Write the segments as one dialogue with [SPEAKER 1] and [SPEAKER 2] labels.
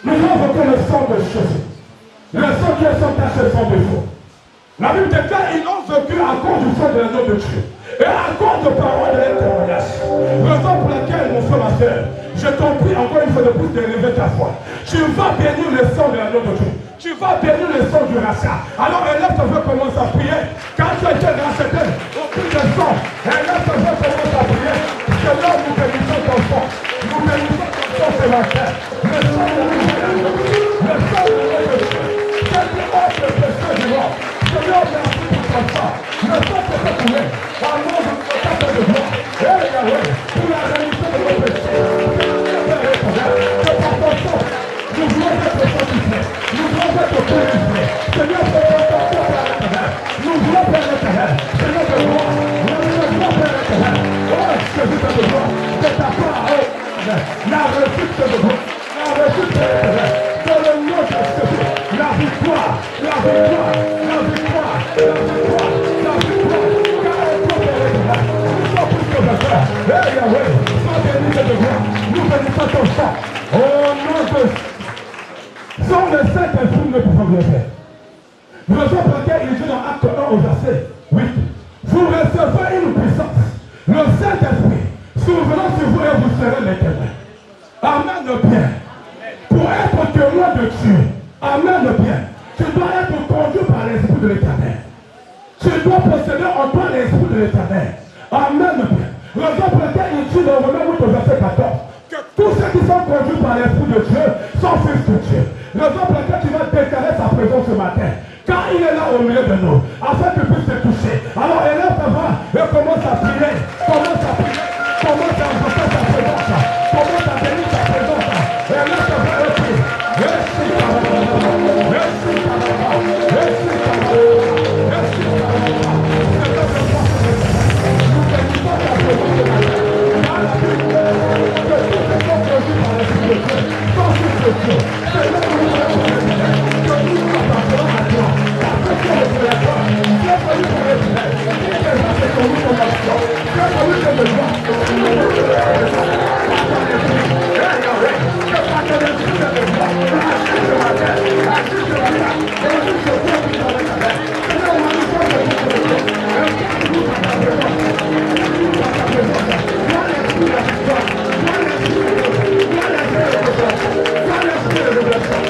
[SPEAKER 1] Nous invoquons le sang de Jésus. Le sang qui est sans tache et sans défaut. La Bible déclare ils ont vécu à cause du sang de l'agneau de Dieu. Et à cause de paroles de leur témoignage. Raison pour laquelle, mon frère, ma soeur, je t'en prie encore une fois de plus d'élever ta foi. Tu vas bénir le sang de l'agneau de Dieu. Tu vas bénir le sang du rachat. Alors élève ta voix, commence à prier. Quand tu as été racheté au prix de sang, élève ta voix, commence à prier. Seigneur, nous bénissons ton sang. Nous bénissons ton sang ce matin. Le sang de l'agneau de Dieu. Le sang de l'agneau de Dieu. Seigneur, le péché du roi. Seigneur, merci pour ton sang. Le sang que tu as trouvé. Au nom de notre Père de gloire. Et Yahweh, pour la rémission de nos péchés. Que par ton sang, nous voulons être sanctifiés. Nous voulons être purifiés. Seigneur, pour ton sang, Père éternel. Nous voulons Père éternel. Seigneur de gloire. Nous voulons Père éternel. Oh, Jésus de gloire. De ta part, la réussite de gloire. La réussite de l'éternel. Dans le nom de Jésus. La victoire. La victoire. La victoire. La victoire. La victoire. Car au nom de l'éternel. Nous sommes plus que vainqueurs. Eh Yahweh. Sois béni de gloire. Nous bénissons ton sang. Au nom de sans le Saint-Esprit, nous ne pouvons rien faire. Raison pour laquelle il dit dans Acte 1 au verset 8, vous recevrez une puissance. Le Saint-Esprit s'ouvrira sur vous et vous serez l'Éternel. Amen bien. Pour être témoin de Dieu, amen bien. Tu dois être conduit par l'Esprit de l'Éternel. Tu dois posséder en toi l'Esprit de l'Éternel. Amen bien. Raison pour laquelle il dit dans Romains 8 au verset 14, que tous ceux qui sont conduits par l'Esprit de Dieu sont fils de Dieu. Raison pour laquelle tu vas déclarer sa présence ce matin. Car il est là au milieu de nous, afin que tu puisses te toucher. Alors élève ta voix et commence à prier. Commence à prier. Commence à invoquer sa présence. Commence à bénir sa présence. Élève ta voix et prie. Merci ta voix. Merci ta voix. Merci ta voix. Merci ta voix. C'est notre foi. Nous bénissons ta présence ce matin. Dans la Bible, que tous les gens conduits par l'Esprit de Dieu sont fils de Dieu. C'est là où nous sommes. Que nous appartenons à toi. Thank you.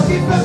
[SPEAKER 2] Keep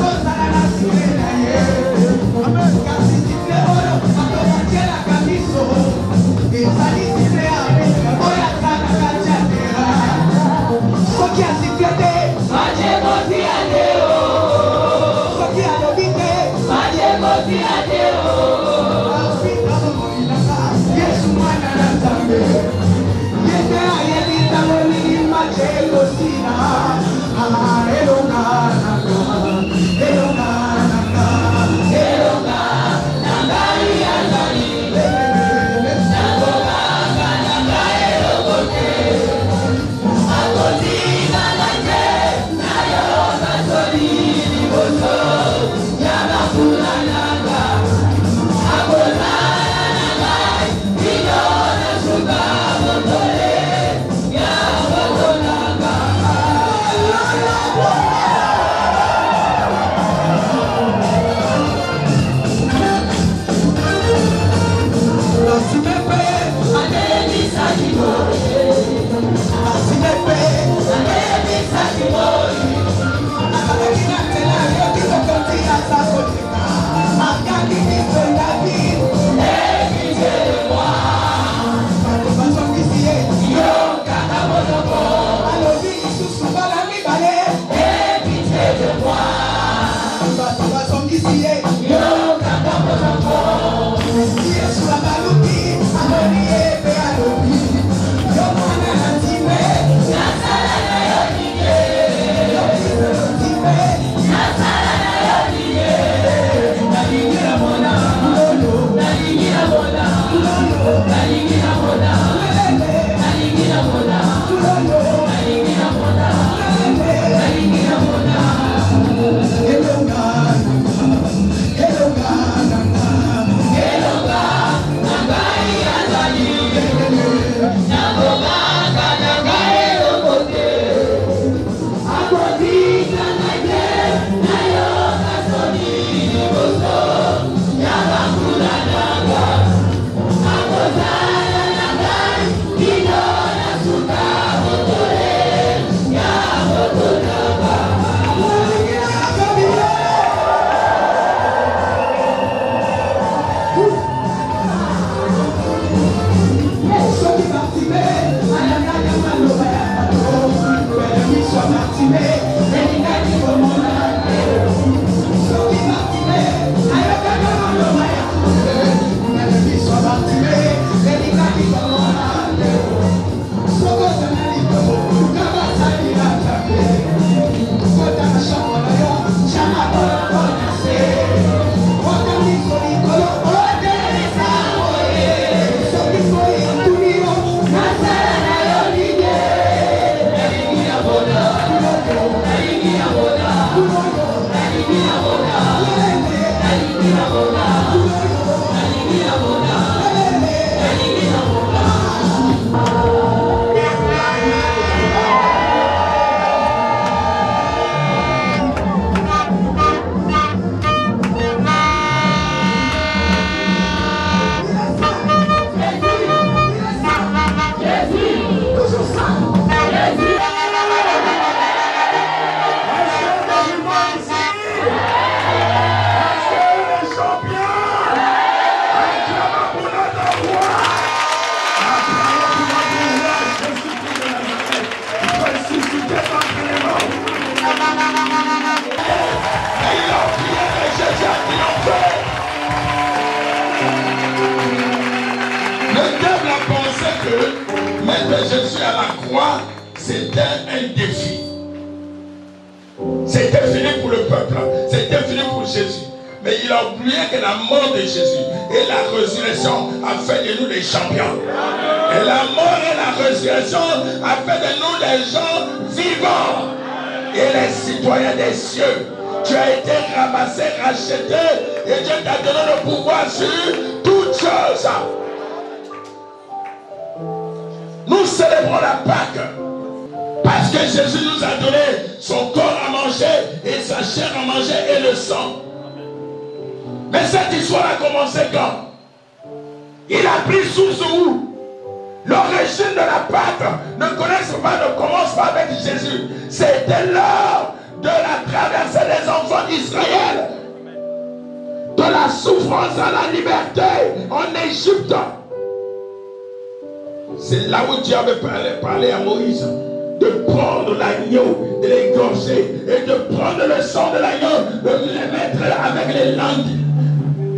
[SPEAKER 2] croix, c'était un défi. C'était fini pour le peuple, c'était fini pour Jésus. Mais il a oublié que la mort de Jésus et la résurrection a fait de nous des champions. Et la mort et la résurrection a fait de nous des gens vivants et les citoyens des cieux. Tu as été ramassé, racheté, et Dieu t'a donné le pouvoir sur toutes choses. Nous célébrons la Pâque parce que Jésus nous a donné son corps à manger et sa chair à manger et le sang. Mais cette histoire a commencé quand? Il a pris source où? L'origine de la Pâque ne commence pas avec Jésus. C'était l'heure de la traversée des enfants d'Israël, de la souffrance à la liberté en Égypte. C'est là où Dieu avait parlé à Moïse de prendre l'agneau, de l'égorger et de prendre le sang de l'agneau, de le mettre avec les langues,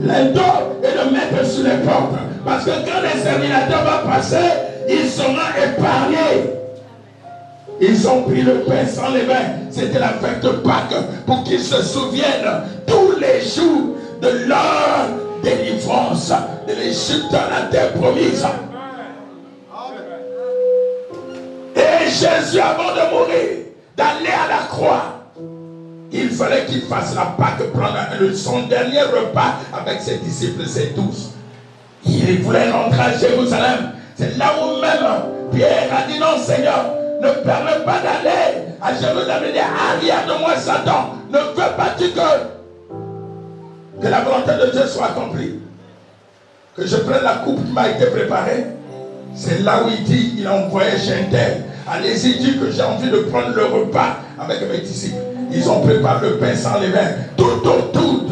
[SPEAKER 2] les dos et de mettre sur les portes. Parce que quand l'exterminateur va passer, ils seront épargnés. Ils ont pris le pain sans levain. C'était la fête de Pâques pour qu'ils se souviennent tous les jours de leur délivrance de l'Égypte à la terre promise. Et Jésus, avant de mourir, d'aller à la croix, il fallait qu'il fasse la Pâque, prendre son dernier repas avec ses disciples, ses 12. Il voulait rentrer à Jérusalem. C'est là où même Pierre a dit non Seigneur, ne permets pas d'aller à Jérusalem. Il dit arrière de moi Satan, ne veux pas-tu que la volonté de Dieu soit accomplie, que je prenne la coupe qui m'a été préparée. C'est là où il dit, il a envoyé chez un tel. Allez-y, dit que j'ai envie de prendre le repas avec mes disciples. Ils ont préparé le pain sans levain, tout autour.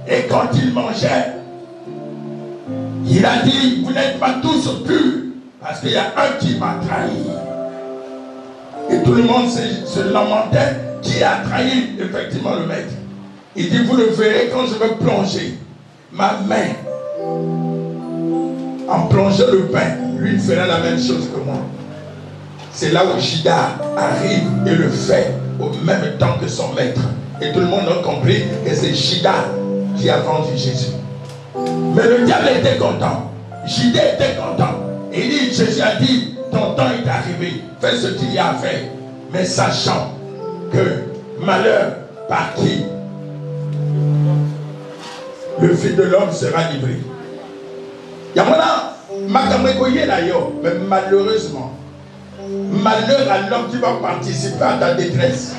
[SPEAKER 2] Et quand ils mangeaient, il a dit, vous n'êtes pas tous purs, parce qu'il y a un qui m'a trahi. Et tout le monde se lamentait, qui a trahi effectivement le maître. Il dit, vous le verrez quand je vais plonger ma main en plongeant le pain, lui il fera la même chose que moi. C'est là où Judas arrive et le fait au même temps que son maître. Et tout le monde a compris que c'est Judas qui a vendu Jésus. Mais le diable était content. Judas était content. Et il dit, Jésus a dit, ton temps est arrivé, fais ce qu'il y a à faire. Mais sachant que malheur par qui le Fils de l'homme sera livré. Yamona, mais malheureusement, malheur à l'homme qui va participer à ta détresse.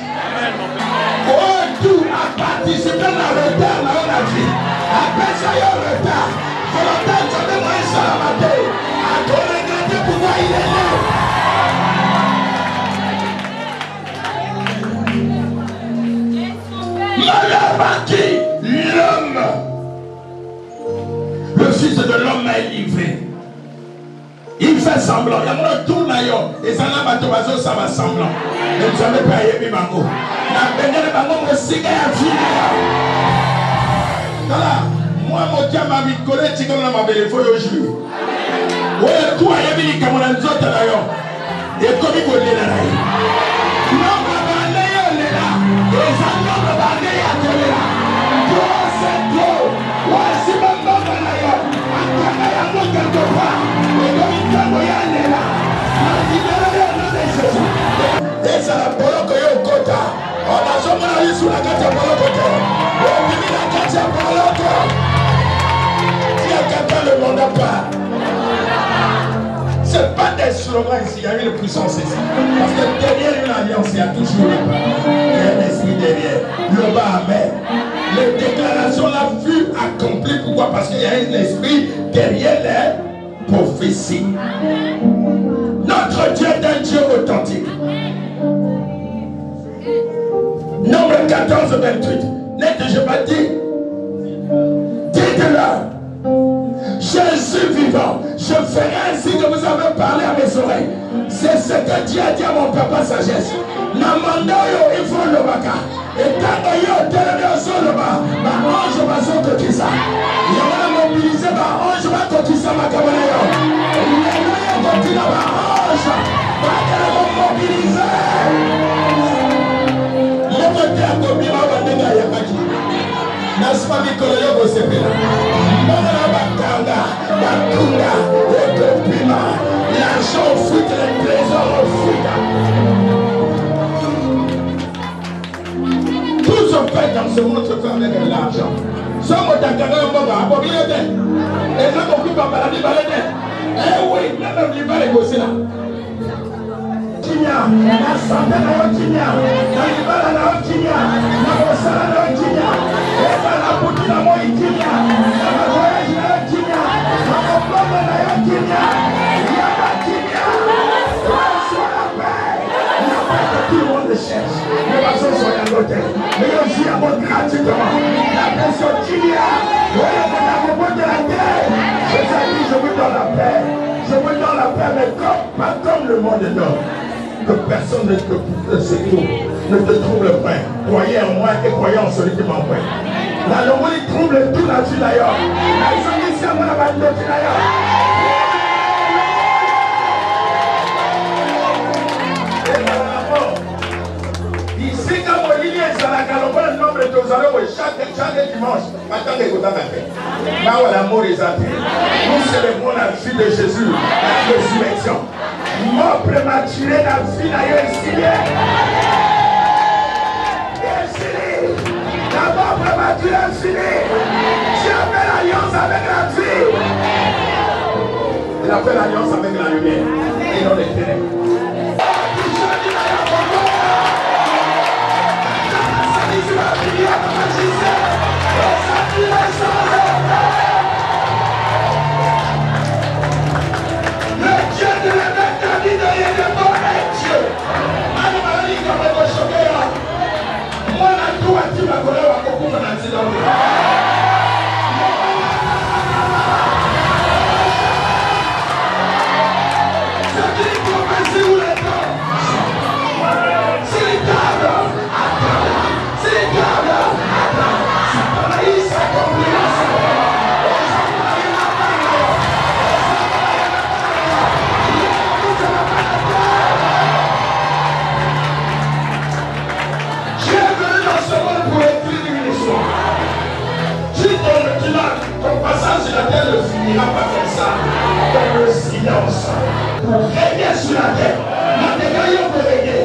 [SPEAKER 2] Oh, tout a participé dans le retard dans la vie. Après ça, il y a un retard. Volontaire, tu as demandé ça la matin. À toi regretter pourquoi il est là. Malheur par qui? L'homme. Le Fils de l'homme est livré. Il fait semblant. Il y a mon tour d'ailleurs. Et ça n'a pas tout à ça va semblant. Mais tu n'avais pas aimé Bango. La dernière de Bango, mon cigare a fini. Voilà. Moi, mon diable m'a mis collé, tu comme la mabelle, il faut le jouer. Oui, tout a été mis comme on a dit d'ailleurs. Et comme il faut le dire. Non, ma bande est là. Les enfants de bande est là. Trop, c'est trop. Voici ma bande d'ailleurs. Attends, quelque part. Et ça la boloko yo kota. On a jamais eu sur la carte boloko. On dit la carte boloko. Si quelqu'un ne demande pas. C'est pas des slogans ici, il y a une puissance ici. Parce que derrière une alliance, il y a toujours un esprit derrière. Le bas amen. Les déclarations là furent accomplies. Pourquoi? Parce qu'il y a un esprit derrière les prophéties. Notre Dieu est un Dieu authentique. Nombre 14, 28. N'ai-je pas dit? Dites-le. Jésus vivant, je ferai ainsi que vous avez parlé à mes oreilles. C'est ce que Dieu a dit à mon papa sagesse. Namandoyo il faut le baka. Et quand yo télévision sur le bas, ma ange va sortir ça. Il y a mobilisé ma ange va sortir ça ma caméra. Il y a continue ma ange. te akobima bandenge ayakaki. Nasima mikolo yo kosepela. Mbongo na bakanga, batunga, ekopima. L'argent fuite, les trésors fuite. Tout se fait dans ce monde se fait avec l'argent. Somo takanga mbongo abobilete. Et ça m'occupe à maladie balade. Eh oui, même l'hiver est gossé là. Na santé na otinya, na libala na otinya, na kosala na otinya, eza na buti na moi otinya, na voyage na otinya, na koplombe na otinya, ya otinya. Sois la paix, la paix que tout le monde cherche. Les personnes sont à l'hôtel, mais aussi à votre gratuitement. La paix sur otinya, voyez qu'on a beaucoup de la terre. Jésus a dit, je vous donne la paix, je vous donne la paix, mais pas comme le monde donne. Que personne ne te trouble pas. Croyez en moi et croyez en celui qui m'envoie. La lomoni trouble tout nature d'ailleurs. La ici à moi la bande d'ailleurs. Ici quand on lit les alacalobas, le nombre de Tozalo, chaque dimanche, attendez que vous avez. Là où l'amour est atteint. Nous célébrons la vie de Jésus, la résurrection. Mort prématuré dans la vie d'ailleurs la mort prématurée est finie. Dieu a fait l'alliance avec la vie. Il a fait l'alliance avec la lumière et non les ténèbres. Le Dieu de la Il n'a pas fait ça dans le silence. Pour régner sur la terre. Pour régner.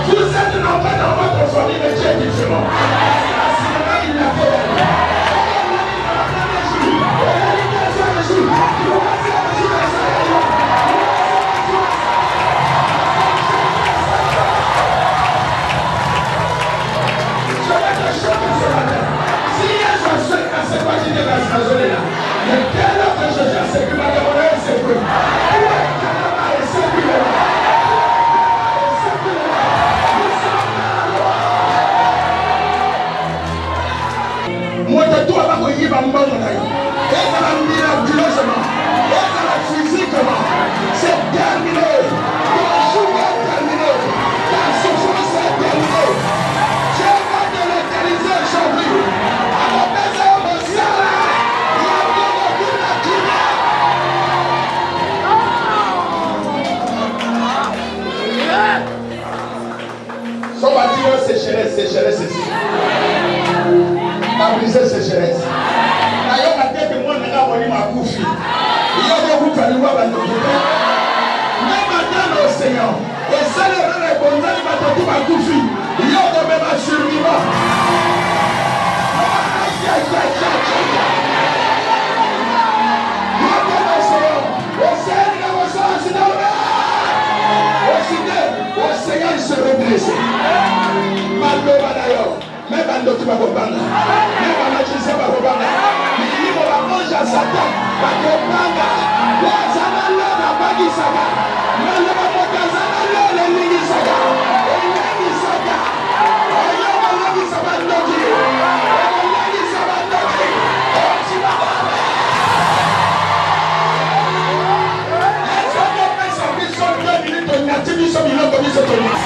[SPEAKER 2] Vous êtes nombreux dans votre famille, mais Dieu est différent. Il l'a fait. C'est terminé. Ton jour est terminé. Ta souffrance est terminée. Dieu va te localiser aujourd'hui. Alors, son bâtiment sécheresse ici. Ma brisée sécheresse. D'ailleurs, la tête de moi n'a pas volé ma couche. Il y a beaucoup de lois dans notre vie. Même maintenant, au Seigneur, et ça le répondant, il va te dire ma couche. Il y a de même un survivant. Au Seigneur, il se redresse. Malheureusement d'ailleurs, même un autre va reprendre. Même un magicien va reprendre. Il va manger à Satan. Va reprendre. Wazana la bagi saga. Malheureusement, Kazana la ligi saga. Ligi saga. Ayoma ligi saga ndoki. Ligi saga ndoki. Otsibaba. Est-ce qu'on peut s'en 2 minutes de nativité sur le comme il se tenait?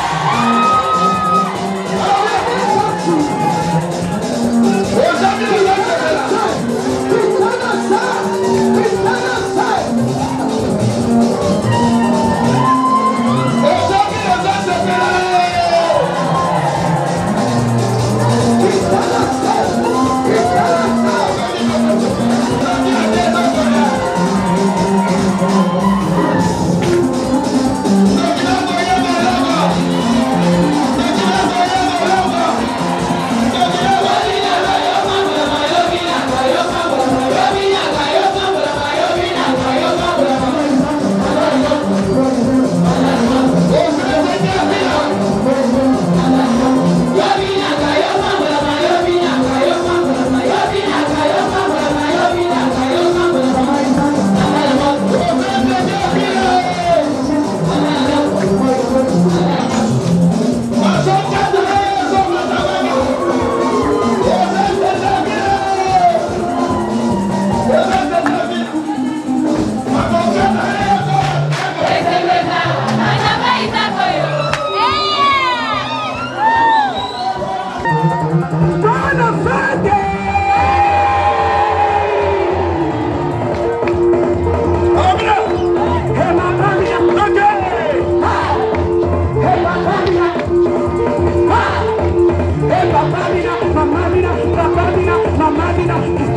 [SPEAKER 2] Yes,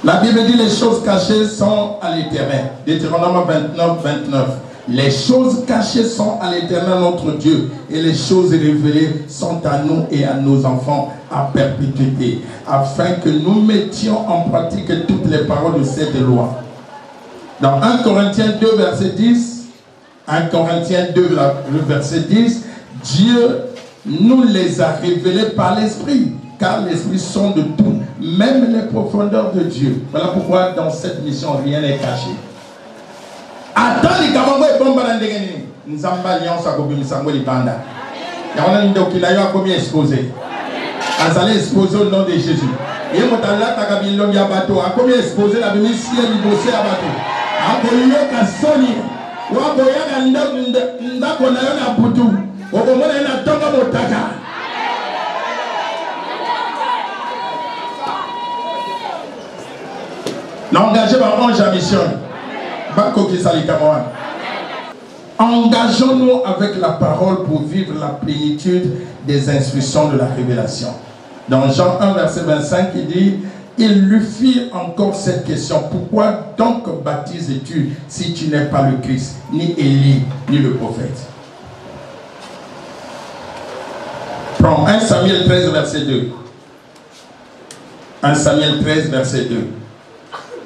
[SPEAKER 2] La Bible dit les choses cachées sont à l'Éternel. Deutéronome 29, 29. Les choses cachées sont à l'Éternel notre Dieu et les choses révélées sont à nous et à nos enfants à perpétuité, afin que nous mettions en pratique toutes les paroles de cette loi. Dans 1 Corinthiens 2, verset 10, 1 Corinthiens 2, le verset 10, Dieu nous les a révélés par l'Esprit, car l'Esprit sonde de tout, même les profondeurs de Dieu. Voilà pourquoi dans cette mission, rien n'est caché. Attends les camarades et bon balandegeni. Nzamba alliance à Kobi Misango Libanda. Yawana Ndokilayo a commis exposé. Azalé exposé au nom de Jésus. Et Motala Tagabilon Yabato a commis exposé la bénédiction libosé à bateau. A Koyo Kasoni. Ou a Koya Ndakonayo na Boutou. Ou Komona na Tonga Motaka. L'engagé par ange à mission. Engageons-nous avec la parole pour vivre la plénitude des instructions de la révélation. Dans Jean 1, verset 25, il dit, il lui fit encore cette question, pourquoi donc baptises-tu si tu n'es pas le Christ, ni Élie, ni le prophète? Prends 1 Samuel 13, verset 2. 1 Samuel 13, verset 2.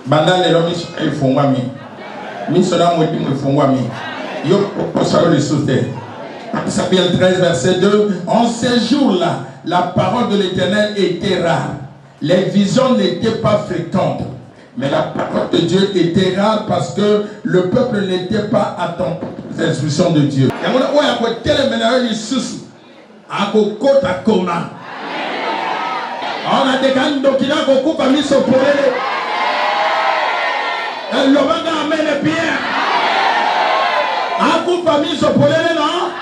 [SPEAKER 2] Banda les hommes, ils font moi. Samuel 13, verset 2. En ces jours-là, la parole de l'Éternel était rare. Les visions n'étaient pas fréquentes. Mais la parole de Dieu était rare parce que le peuple n'était pas attentif aux instructions de Dieu. On a des gens qui ont coupé à miso pour elle. Le banga amène bien. A coupe à miso pour elle, non?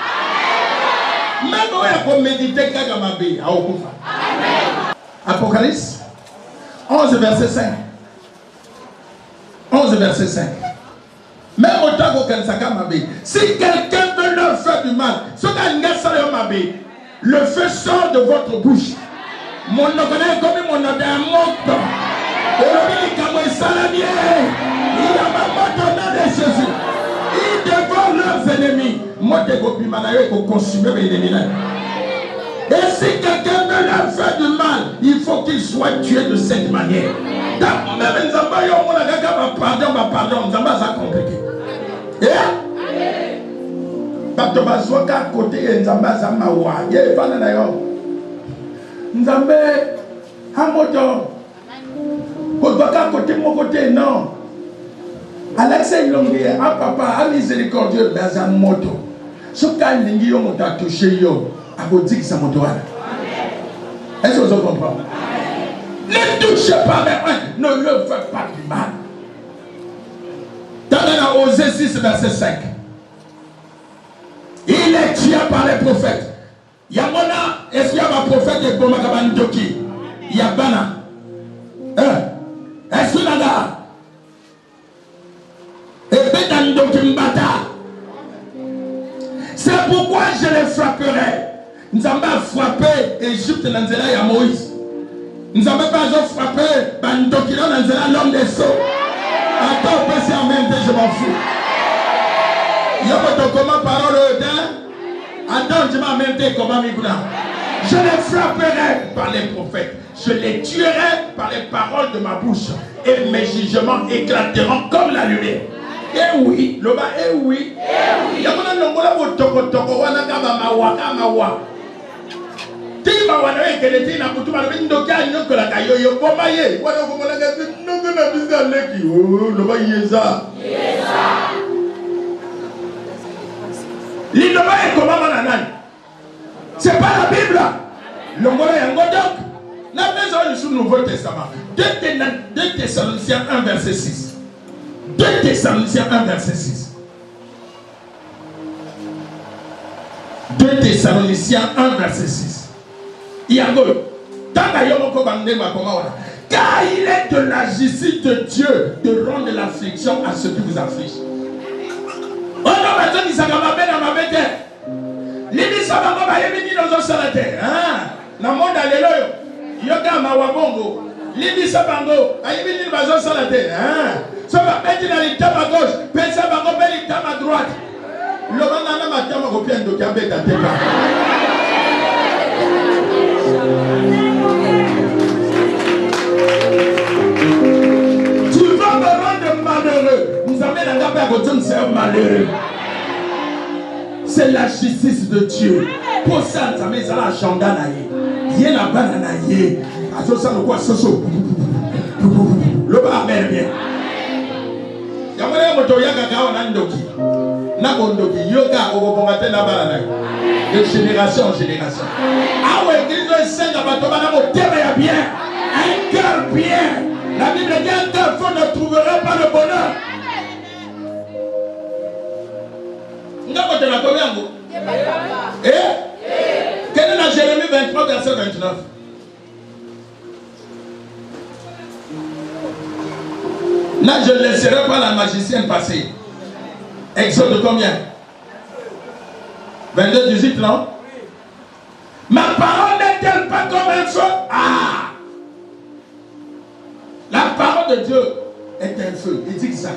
[SPEAKER 2] Même on a méditer Kagamabe à Okufa. Apocalypse 11, verset 5. 11, verset 5. Même autant qu'aucun Sakamabe. Si quelqu'un veut leur faire du mal, ce le feu sort de votre bouche. Mon nom est comme mon nom d'un monte. Ils dévorent leurs ennemis. Et si quelqu'un veut leur faire du mal, il faut qu'il soit tué de cette manière. Même Nzamba pardon, Nzamba ça compliqué. Bato bazwaka côté Nzamba za mawa. Ye fana na yo. Nzambe hamoto. Kodwaka côté mon côté non. Alexei Longue, un papa, un miséricordieux, mais un moto. Ce qu'il y a un touché, à vous dire que c'est mon doigt. Est-ce que vous comprenez? Ne touchez pas, mais ne le faites pas du mal. Dans la Osée 6, verset 5. Il est tué par les prophètes. Yamona, est-ce qu'il y a un prophète de Bomakabandoki? Yabana. Est-ce qu'il y a c'est pourquoi je les frapperai. Nous n'avons pas frappé Égypte dans à Moïse. Nous n'avons pas frappé Bandokino dans l'homme des sceaux. Attends, passer en même temps, je m'en fous. Il y a comment parole attends, je m'en même temps comment je les frapperai par les prophètes. Je les tuerai par les paroles de ma bouche. Et mes jugements éclateront comme la lumière. Eh oui, loba eh oui. Yamona nongola botoko wana kama mawa. Tima wana ekele na kutuma lo ndoka nyokola kayoyo bomba ye. Wana komola ngezi nongona biza leki. Oh, loba yeza. L'inoba est comment mananani? C'est pas la Bible. Longola yango donc. La maison du Nouveau Testament. 2 Thessaloniciens 1 verset 6. 2 Thessaloniciens 1 verset 6. 2 Thessaloniciens 1 verset 6. Car il est de la justice de Dieu de rendre l'affliction à ceux qui vous affligent. Oh non, maintenant, il s'en va bien dans ma bête. L'idée, ça va bien dans un salaté. Dans le monde, alléluia. Yoga Mawabongo. Libisa bango. Aïe, il va s'en la tête. Ça va mettre dans l'état à gauche. Pensa bango, bel l'état à droite. Le banana m'a dit à ma copine de Gambé dans tes pas. Tu vas me rendre malheureux. Nous amène à Gambé à côté, c'est un malheureux. C'est la justice de Dieu. Pour ça, nous amène à la chandanaïe. Il y a la bananaïe. À ce ça, le quoi, ce saut. Le bas amène bien. Yamane moto yaga gawa nandoki. Nagondoki yoga obongate na balana. De génération en génération. Ah ouais, Christ est saint abato bana mo ya bien. Un cœur bien. La Bible dit un cœur fort ne trouvera pas le bonheur. Ngako te la combien ngo? Quel est la Jérémie 23 verset 29? Là, je ne laisserai pas la magicienne passer. Exode combien? 22, 18, non? Ma parole n'est-elle pas comme un feu? Ah! La parole de Dieu est un feu. Il dit que ça.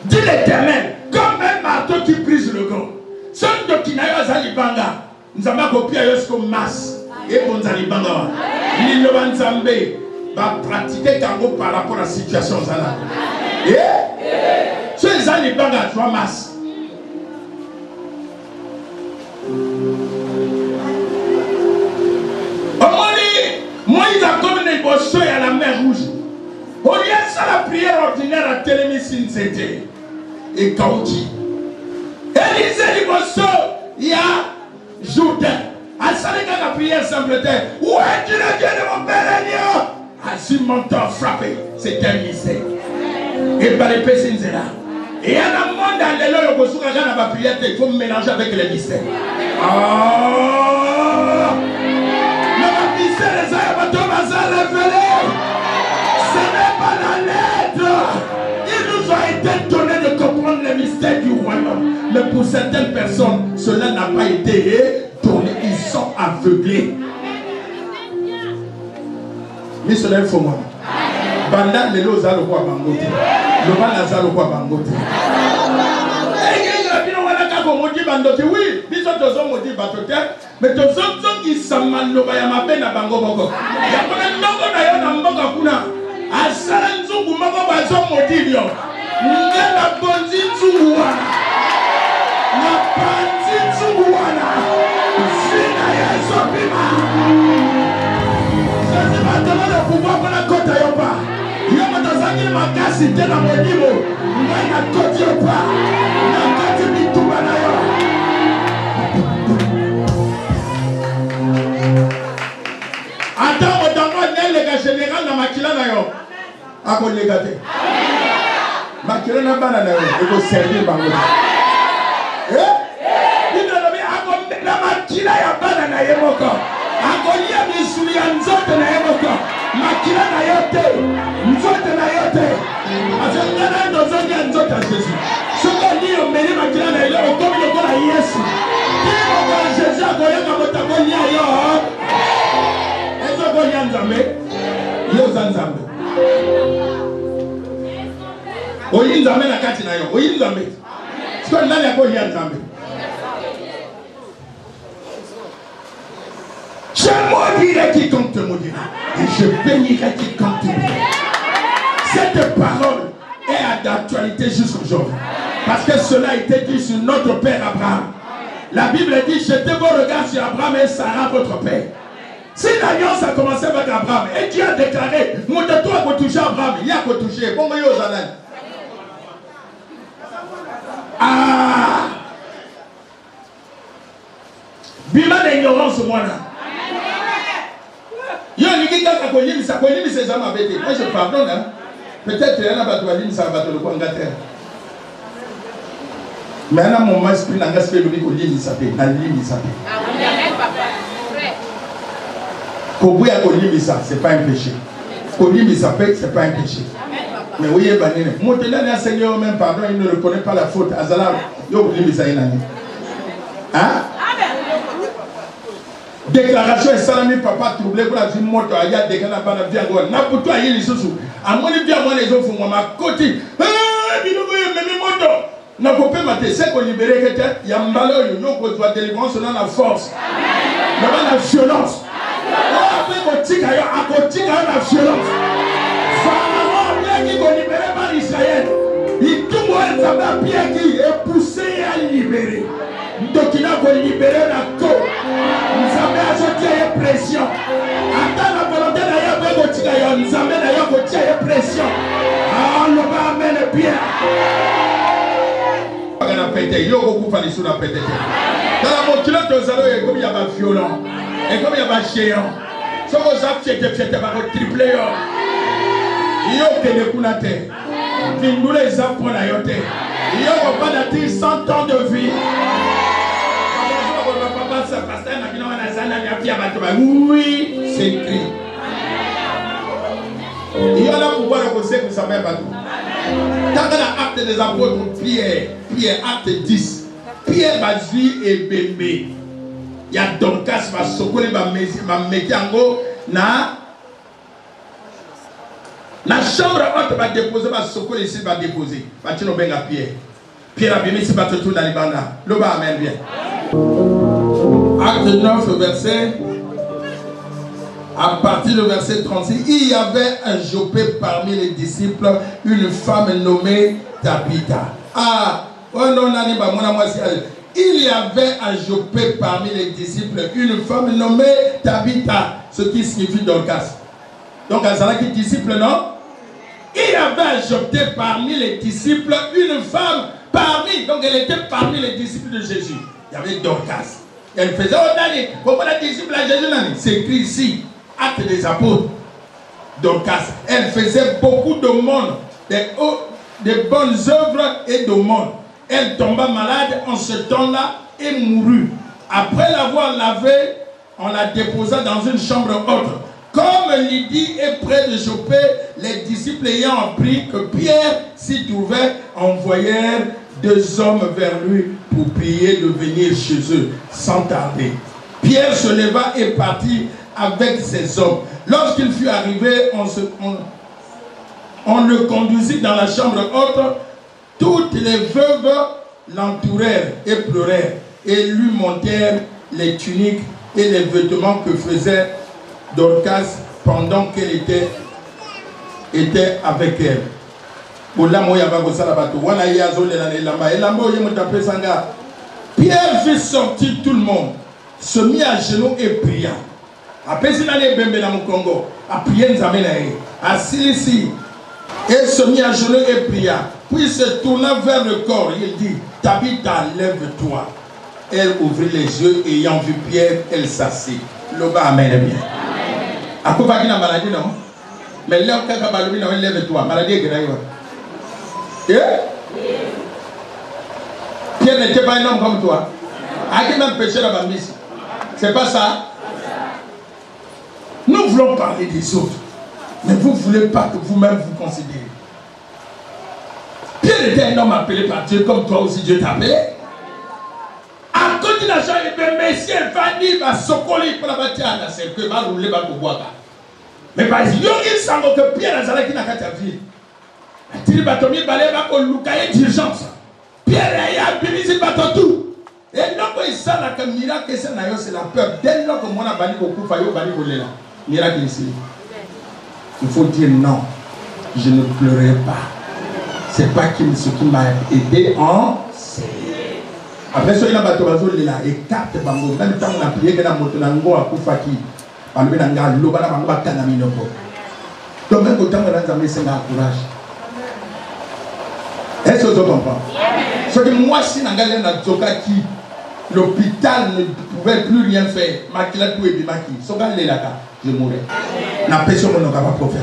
[SPEAKER 2] Dit l'Éternel, comme un marteau qui brise le gond. Son de Kinayo Zalibanga, nous avons copié à Yosko Mas. Et bon Zalibanga. L'île Nzambe va pratiquer Kango par rapport à la situation. Et ceux Zalibanga, tu vois Mas. Moïse a comme une bosso à la mer rouge. Au lieu de ça, la prière ordinaire à Télémissine, c'était. Et Kaouti. Élisée du bosso, il y a Jourdain. À Salika, la prière semble-t-elle. Où est-tu le Dieu de mon père Elia? Assis mon temps frappé. C'est un mystère. Et par les pécines, c'est là. Et il y a un monde dans les lois, il faut mélanger avec les mystères. Ce n'est pas la lettre. Il nous a été donné de comprendre les mystères du royaume. Mais pour certaines personnes, cela n'a pas été donné. Ils sont aveuglés. Mais cela est faux, moi. Banda les lots à le roi Bangote. Le roi Lazare le roi Bangote. Oui, ils sont tous hommes maudits batoté, mais tous hommes qui s'amènent le bayama ben à Bango Bango. Il y a pas de nom d'ailleurs dans Bango Kuna. À Salanzou, vous m'avez pas son maudit. La bandit Zouana. La bandit Zouana. Sinaya Sopima. Ça c'est maintenant le pouvoir pour la côte à Yopa. Yoma Tazaki m'a cassé de la maudimo. N'a côte Yopa. N'a côte Mitouana Yopa. Attends, on les gars général dans Makila Nayo. A quoi les gars? Makila n'a pas nayo. Il faut servir Bango. Il n'a pas mis la Makila ya banana yemoko. A quoi il y a des souliers en zone na yemoko. Makila nayote, nzote nayote. A ce moment-là, nous avons nzote à Jésus. Ce qu'on dit au menu Makila nayo, comme le corps à Yesu. Qui Jésus a goyé comme le tabou yo. Oyi nzambe na kati na yo. Oyi nzambe. Siko nani yako oyi nzambe? Je maudirai quiconque te maudira. Et je bénirai quiconque te bénira. Cette parole est d'actualité jusqu'aujourd'hui. Parce que cela a été dit sur notre père Abraham. La Bible dit, jetez vos regards sur Abraham et Sarah, votre père. Si l'alliance a commencé avec Abraham et Dieu a déclaré, mon de toi a touché Abraham, il y a touché. Bon, il y a Bima d'ignorance, moi là. Yo, il dit que ça ses âmes avec moi, je pardonne. Peut-être qu'il y a un bateau à l'île, ça va te le prendre à terre. Mais à un moment, esprit n'a pas fait le micro, l'île, ça fait. Kobouya Kolibisa, ce n'est pas un péché. Kolibisa, ce n'est pas un péché. Mais oui, mon téléphone, Seigneur, même pardon, il ne reconnaît pas la faute. Azala, yo Kolibisa, il a dit. Hein? Déclaration et salami papa troublé pour la vie morte à ya déclaré la bonne vie à gauche. N'a pour toi il est sous. À mon vie à moi les autres font ma côté. Ah, dis nous même moto. N'a pas pu mater c'est qu'on libérer que tête. Il y a un ballon yo qu'on doit délivrance dans la force. Dans la violence. Après qu'on tique à la violence. Pharaon bien qui qu'on libérer par Israël. Il tout le monde ça bien qui est poussé à libérer. Donc il a libéré la côte. Nous avons ajouté une pression. Attends la volonté d'ailleurs de Gotigayon. Nous avons d'ailleurs une pression. Ah, on va amener bien. On a pété. Il y a beaucoup de sous la pété. Dans la monture, comme il y a pas violent. Et comme il y a pas géant. Sauf que ça, c'est pas triplé. Il y a des counatés. Nous les apprenons à yoter. Il y a pas d'attire 100 ans de vie. Oui, c'est écrit. Il y a là pouvoir le conseil que ça ne pas tout. Dans l'acte des apôtres, Pierre, acte 10. Pierre va dire et bébé. Il y a Dorcas va socoler, va mettre en gros, la chambre haute va déposer, va socoler ici, va déposer. Va tirer au benga Pierre. Pierre a bien mis, c'est pas tout dans les bandes. Le bas amène bien. Acte 9, verset, à partir du verset 36, il y avait un Jopé parmi les disciples, une femme nommée Tabitha. Il y avait un Jopé parmi les disciples, une femme nommée Tabitha, ce qui signifie Dorcas. Donc, Azala qui est disciple, non? Il y avait un Jopé parmi les disciples, une femme parmi, donc elle était parmi les disciples de Jésus. Il y avait Dorcas. Elle faisait pourquoi la disciple à Jésus? C'est écrit ici, acte des apôtres. Dorcas. Elle faisait beaucoup de monde, des bonnes œuvres et de monde. Elle tomba malade en ce temps-là et mourut. Après l'avoir lavée, on la déposa dans une chambre haute. Comme Lydie est près de Jopé, les disciples ayant appris que Pierre s'y trouvait, envoyèrent 2 hommes vers lui pour prier de venir chez eux sans tarder. Pierre se leva et partit avec ses hommes. Lorsqu'il fut arrivé, on le conduisit dans la chambre haute. Toutes les veuves l'entourèrent et pleurèrent et lui montèrent les tuniques et les vêtements que faisait Dorcas pendant qu'elle était avec elle. Pierre fit sortir tout le monde, se mit à genoux et pria. Après, il allait dans mon Congo, à prier, assis ici, et se mit à genoux et pria. Puis se tourna vers le corps, il dit, Tabitha, lève-toi. Elle ouvrit les yeux, ayant vu Pierre, elle s'assit. Le bas amène bien. À quoi va-t-il la maladie, non? Mais là, quand elle lève-toi, maladie est grave. Pierre n'était pas un homme comme toi. À qui même péché la bambise? C'est pas ça. Nous voulons parler des autres. Mais vous ne voulez pas que vous-même vous considérez. Pierre était un homme appelé par Dieu comme toi aussi Dieu t'a appelé. À côté de la chambre, Messie va dire, va socoler pour la bâtir à la cercle, va rouler, va boire. Mais par exemple, il semble que Pierre n'a pas ta vie. Il va tomber, il va aller d'urgence. Pierre a bien mis le tout. Et donc, il sent que le miracle, c'est la peur. Dès lors que moi, je vais beaucoup, il va miracle ici. Il faut dire non. Je ne pleurerai pas. Ce n'est pas ce qui m'a aidé en série. Après, ce qui m'a aidé, il a écarté Bango. Même temps, on a prié que la moto n'a pas Koufaki. On a dit que l'eau n'a pas Kanami. Donc, même quand on a dit c'est un courage. Est-ce que vous comprenez? Ce que moi, si l'hôpital ne pouvait plus rien faire, je mourrais. La personne ne va pas prophète.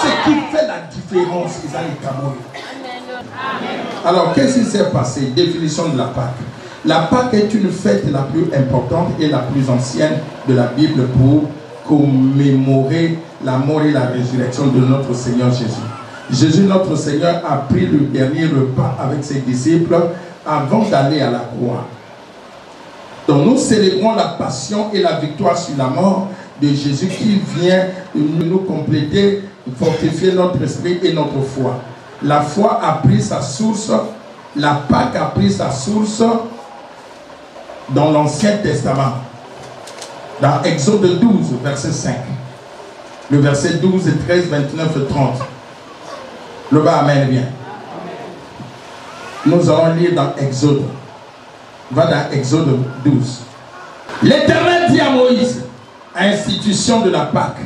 [SPEAKER 2] Ce qui fait la différence, c'est les Camerounais. Alors, qu'est-ce qui s'est passé? Définition de la Pâque. La Pâque est une fête la plus importante et la plus ancienne de la Bible pour commémorer la mort et la résurrection de notre Seigneur Jésus. Jésus, notre Seigneur, a pris le dernier repas avec ses disciples avant d'aller à la croix. Donc nous célébrons la passion et la victoire sur la mort de Jésus qui vient nous compléter, fortifier notre esprit et notre foi. La foi a pris sa source, la Pâque a pris sa source dans l'Ancien Testament. Dans Exode 12, verset 5. Le verset 12, 13, 29 et 30. Le bas amène bien. Nous allons lire dans Exode. Va dans Exode 12. L'Éternel dit à Moïse, institution de la Pâque.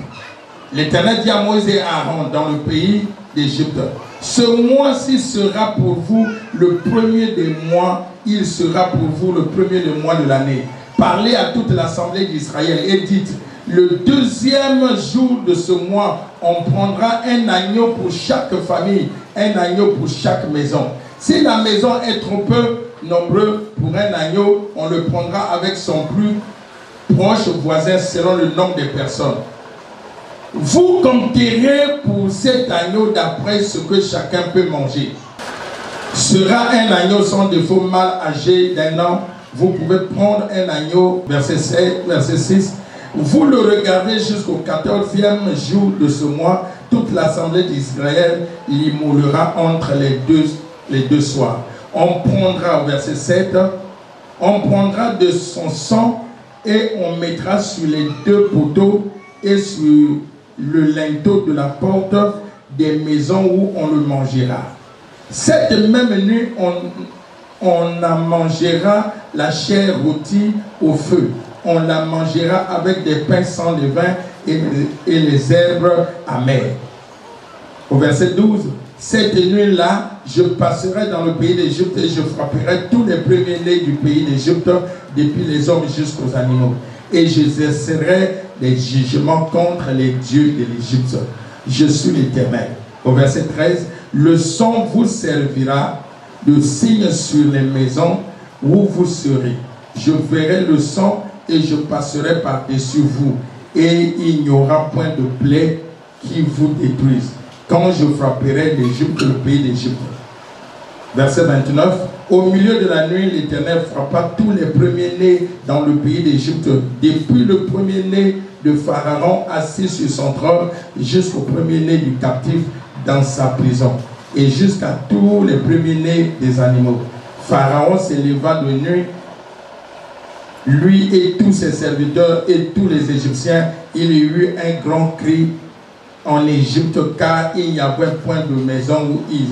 [SPEAKER 2] L'Éternel dit à Moïse et à Aaron dans le pays d'Égypte, ce mois-ci sera pour vous le premier des mois, il sera pour vous le premier des mois de l'année. Parlez à toute l'assemblée d'Israël et dites, le deuxième jour de ce mois, on prendra un agneau pour chaque famille, un agneau pour chaque maison. Si la maison est trop peu nombreux pour un agneau, on le prendra avec son plus proche voisin selon le nombre de personnes. Vous compterez pour cet agneau d'après ce que chacun peut manger. Sera un agneau sans défaut mâle âgé d'1 an. Vous pouvez prendre un agneau, verset 6. Vous le regardez jusqu'au 14e jour de ce mois. Toute l'assemblée d'Israël l'immolera entre les deux soirs. On prendra, verset 7, on prendra de son sang et on mettra sur les deux poteaux et sur le linteau de la porte des maisons où on le mangera. Cette même nuit, on en mangera la chair rôtie au feu. On la mangera avec des pains sans levain et les herbes amères. Au verset 12, cette nuit-là, je passerai dans le pays d'Égypte et je frapperai tous les premiers-nés du pays d'Égypte, depuis les hommes jusqu'aux animaux. Et j'exercerai des jugements contre les dieux de l'Égypte. Je suis l'Éternel. Au verset 13, le sang vous servira de signe sur les maisons où vous serez. Je verrai le sang et je passerai par-dessus vous. Et il n'y aura point de plaie qui vous détruise. Quand je frapperai l'Égypte, le pays d'Égypte. Verset 29. Au milieu de la nuit, l'Éternel frappa tous les premiers-nés dans le pays d'Égypte, depuis le premier-né de Pharaon assis sur son trône, jusqu'au premier-né du captif dans sa prison, et jusqu'à tous les premiers-nés des animaux. Pharaon s'éleva de nuit, lui et tous ses serviteurs et tous les Égyptiens. Il y eut un grand cri en Égypte, car il n'y avait point de maison où ils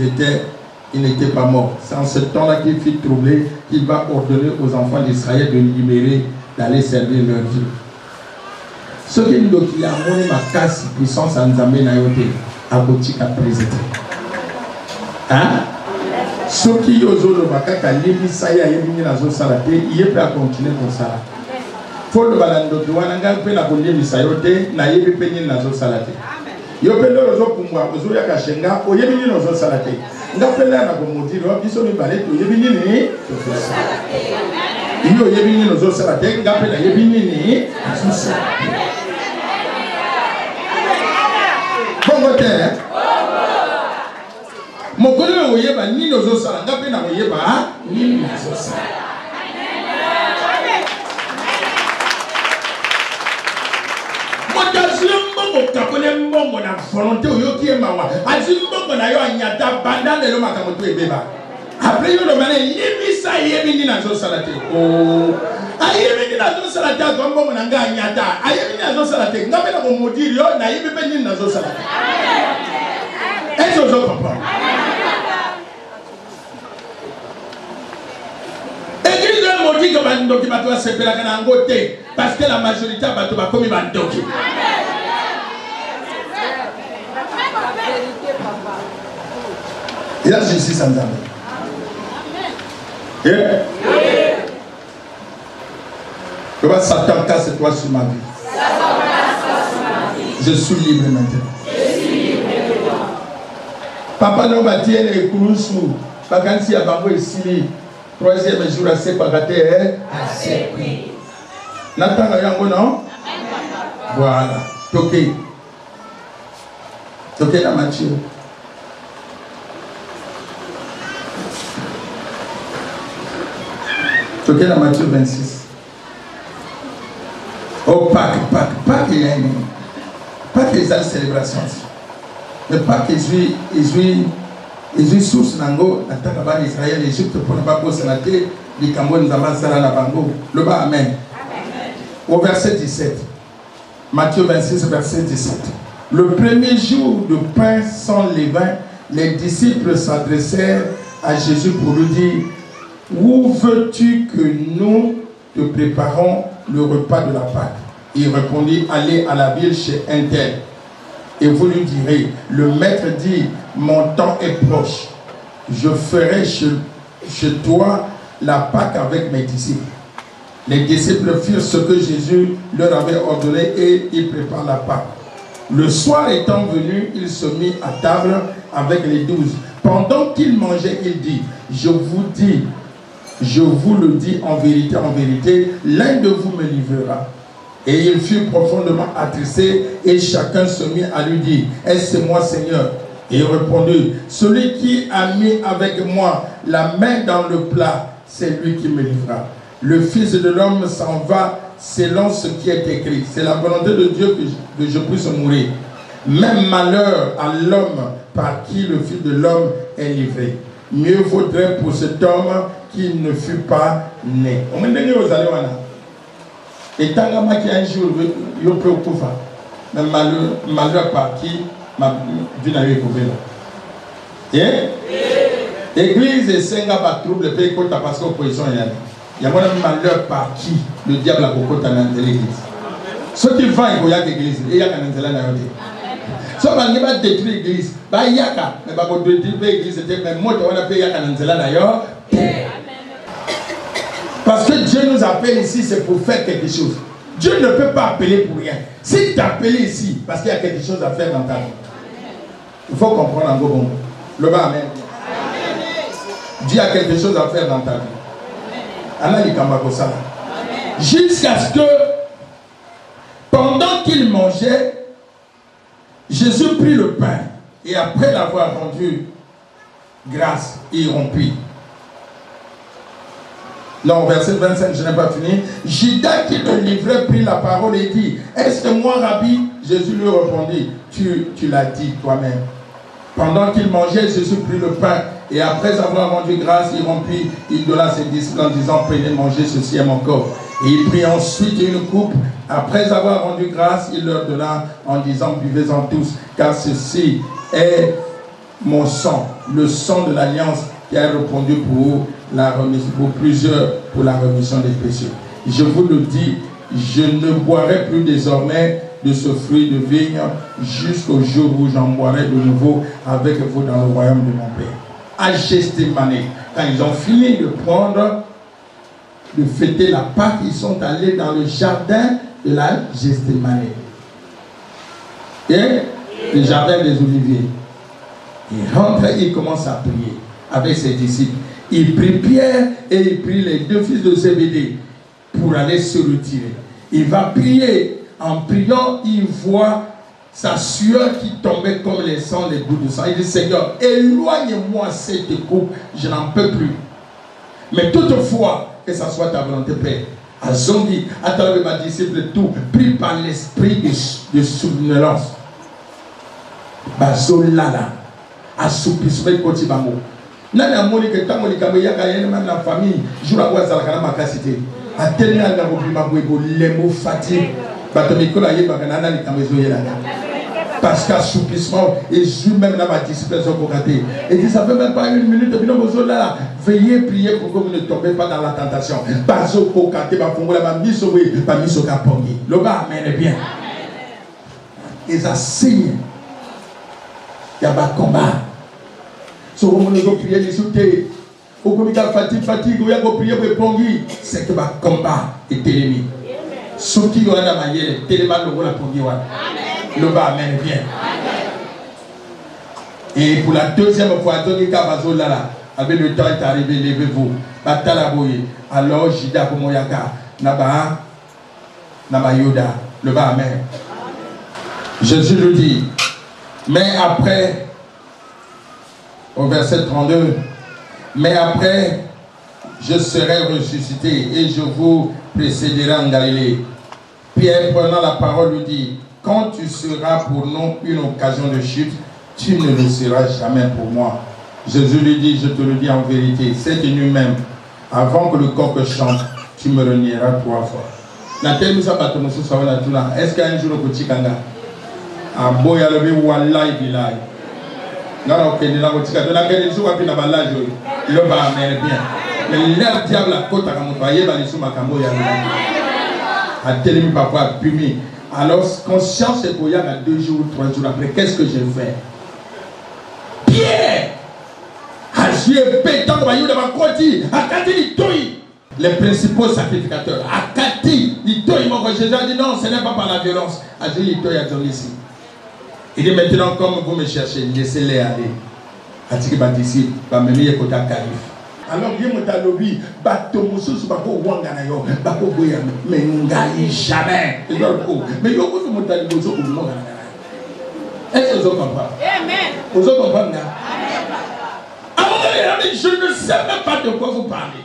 [SPEAKER 2] n'étaient pas morts. C'est en ce temps-là qu'il fit troubler, qu'il va ordonner aux enfants d'Israël de libérer, d'aller servir leur Dieu. Ce qui nous dit qu'il a amené ma casse puissance à nous amener à yote, à Botika président. Hein? Ce qui est aux autres, à l'Ébissaïa, il y a des salades, il est prêt à continuer comme ça. Faut le balando, tu vois, n'a pas la bonne Sayote, n'a pas péni dans les salades. Il y a des gens qui ont des gens qui ont des gens salades. N'a pas la bonne dire, ils sont les balais, il y a des gens qui ont des gens salades, n'a pas la bonne bon côté. Mon collègue oyeba ni nozo sala ngape na oyeba ni nozo sala. Mbongo kapone mbongo na volonté oyoki emawa azi mbongo na yo anyata banda lelo makambo to ebeba. Après yo le mané yebisa yebi ni nazo sala te. Oh ayebi ni nazo sala te mbongo na nga anyata ayebi ni nazo sala te ngape na komodiri yo na yebi pe ni nazo sala te. Est-ce que vous comprenez? Église de maudit que Bandoki Batoa se fait la canangote parce que la majorité a Batoa comme Bandoki. Et là, je suis sans âme. Comment Satan casse toi sur ma vie? Je suis libre maintenant. Papa no batie les kulusu bakansi ya bango esili troisième jour à c'est pas raté assez pris natanga yango non voilà toqué la Matthieu toqué la Matthieu 26 Pas que les célébrations. Mais pas que les sources nango, la Takaba d'Israël, l'Égypte pour ne pas sénater, les Cameroun, Zamasara, la Bango. Le bas, Amen. Au verset 17. Matthieu 26, verset 17. Le premier jour de pain sans levain, les disciples s'adressèrent à Jésus pour lui dire: où veux-tu que nous te préparons le repas de la Pâque? Il répondit: allez à la ville chez un tel, et vous lui direz: le maître dit, mon temps est proche, je ferai chez toi la Pâque avec mes disciples. Les disciples firent ce que Jésus leur avait ordonné et ils préparent la Pâque. Le soir étant venu, il se mit à table avec les 12. Pendant qu'il mangeait, il dit: je vous le dis en vérité, l'un de vous me livrera. Et il fut profondément attristé et chacun se mit à lui dire: est-ce moi, Seigneur? Et il répondit: celui qui a mis avec moi la main dans le plat, c'est lui qui me livrera. Le Fils de l'homme s'en va selon ce qui est écrit. C'est la volonté de Dieu que je puisse mourir. Même malheur à l'homme par qui le Fils de l'homme est livré. Mieux vaudrait pour cet homme qu'il ne fût pas né. Et tant qu'il y a un jour, il peut couper. Mais malheur par qui m'a vu dans le couvert. Église et Senga va trouble le pays contre la passion opposition. Il y a un malheur par qui le diable a beaucoup dans l'église. Ceux qui vendent, il y a l'église. Il y a un église. Ceux qui vont détruire l'église, il y a mais pas détruire l'église. Mais moi, on a payé un église d'ailleurs. Parce que Dieu nous appelle ici, c'est pour faire quelque chose. Dieu ne peut pas appeler pour rien. S'il t'a appelé ici, parce qu'il y a quelque chose à faire dans ta vie. Il faut comprendre en gros. Le bas, amen. Dieu a quelque chose à faire dans ta vie. Jusqu'à ce que, pendant qu'il mangeait, Jésus prit le pain et après l'avoir rendu grâce, il rompit. Là, au verset 25, je n'ai pas fini. Judas qui le livrait prit la parole et dit: est-ce que moi, Rabbi? Jésus lui répondit: tu l'as dit toi-même. Pendant qu'il mangeait, Jésus prit le pain et après avoir rendu grâce, il rompit, il donna à ses disciples en disant: prenez, mangez, ceci est mon corps. Et il prit ensuite une coupe. Après avoir rendu grâce, il leur donna en disant: buvez-en tous, car ceci est mon sang, le sang de l'alliance qui a répondu pour plusieurs pour la rémission des péchés. Je vous le dis, je ne boirai plus désormais de ce fruit de vigne jusqu'au jour où j'en boirai de nouveau avec vous dans le royaume de mon Père. À Gethsémane, quand ils ont fini de fêter la Pâque, ils sont allés dans le jardin de la Gethsémane. Et le jardin des Oliviers. Il rentre et il commence à prier avec ses disciples. Il prit Pierre et il prit les deux fils de Zébédée pour aller se retirer. Il va prier. En priant, il voit sa sueur qui tombait comme les sangs, les gouttes de sang. Il dit: Seigneur, éloigne-moi cette coupe, je n'en peux plus. Mais toutefois, que ça soit ta volonté, Père. À Zondi, à travers ma disciple, tout, pris par l'esprit de somnolence. Bazolala, assoupissement côté bamo. Nana moni que tant moni kamé yaka yene même la famille, jour à voir ça la ma capacité. À tenir à la roupima boebo les mots fatigue. Batomikola yeba kanana ni kamezo yela. Parce qu'assoupissement et joue même dans ma discipline pour rater. Et dit: ça fait même pas une minute de besoin là. Veillez prier pour que vous ne tombez pas dans la tentation. Bazo pour kate ba fongola ba misowe ba misoka pongi. Le bas amen est bien. Et ça signe. Il y a un combat. Si vous voulez prier, vous soutenez. Au comité fatigue, vous avez prié pour pongi. C'est que le combat est ennemi. Ce qui est dans ma gueule, tellement le voilà pongi. Le bas amen bien. Et pour la deuxième fois, Tony Kabazo là, avec le temps est arrivé, levez-vous. Batalaboye. Alors, Jida Komoyaka, Naba Yoda. Le bas amen. Jésus le dit. Mais après, au verset 32, mais après, je serai ressuscité et je vous précéderai en Galilée. Pierre, prenant la parole, lui dit: quand tu seras pour nous une occasion de chute, tu ne le seras jamais pour moi. Jésus lui dit, je te le dis en vérité, cette nuit même, avant que le coq chante, tu me renieras 3 fois. Est-ce qu'un jour au Kotikanga, un boy à lever ou à l'aïe bilai? Non, ok, il y a un jour à Pinabala, il va amener bien. Mais l'air diable à côte à Kamoutaye, va les sous ma cambo ya a télé papa pumi. Alors, conscience c'est pour y aller 2 jours ou 3 jours après, qu'est-ce que j'ai fait? Pierre! A joué pétant comme il va côté, à Kati l'itoui. Les principaux sacrificateurs, à Kati l'itoui, mon Jésus a dit non, ce n'est pas par la violence. A joué l'itoui à John ici. Il dit maintenant, comme vous me cherchez, laissez-les aller. A dit que ici, va me mettre côté Calif. Alors, il y a un lobby, bateau, moussous, bateau, wanganayo, bateau, boya, mais n'gaï jamais. Mais il y a un montagne, vous autres, vous est-ce que vous comprenez? Amen. Vous autres comprenez? Je ne sais même pas de quoi vous parlez.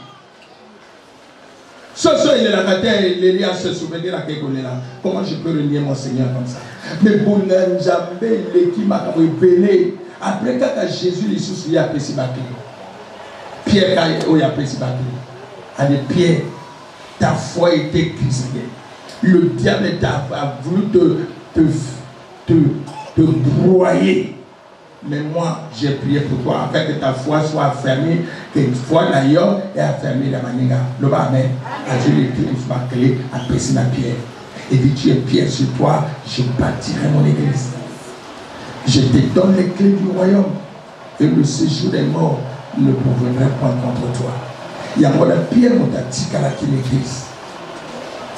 [SPEAKER 2] Ce soir, il est là, il est à se souvenir à quelque chose là. Comment je peux renier mon Seigneur comme ça? Mais bon, jamais l'équipe m'a révélé. Après, quand Jésus les soucis a pris Pierre, quand il a pris a dit Pierre, ta foi était crisée. Le diable a voulu te broyer. Mais moi, j'ai prié pour toi, afin que ta foi soit affermie, que ta foi d'ailleurs est affermie de la manière. Le bas, amen. A Dieu l'écrit, ma clé, a baissé ma pierre. Et dit, tu es pierre sur toi, je bâtirai mon église. Je te donne les clés du royaume. Et le séjour des morts ne pourrait point contre toi. Il y a la pierre, mon tactique à laquelle l'église.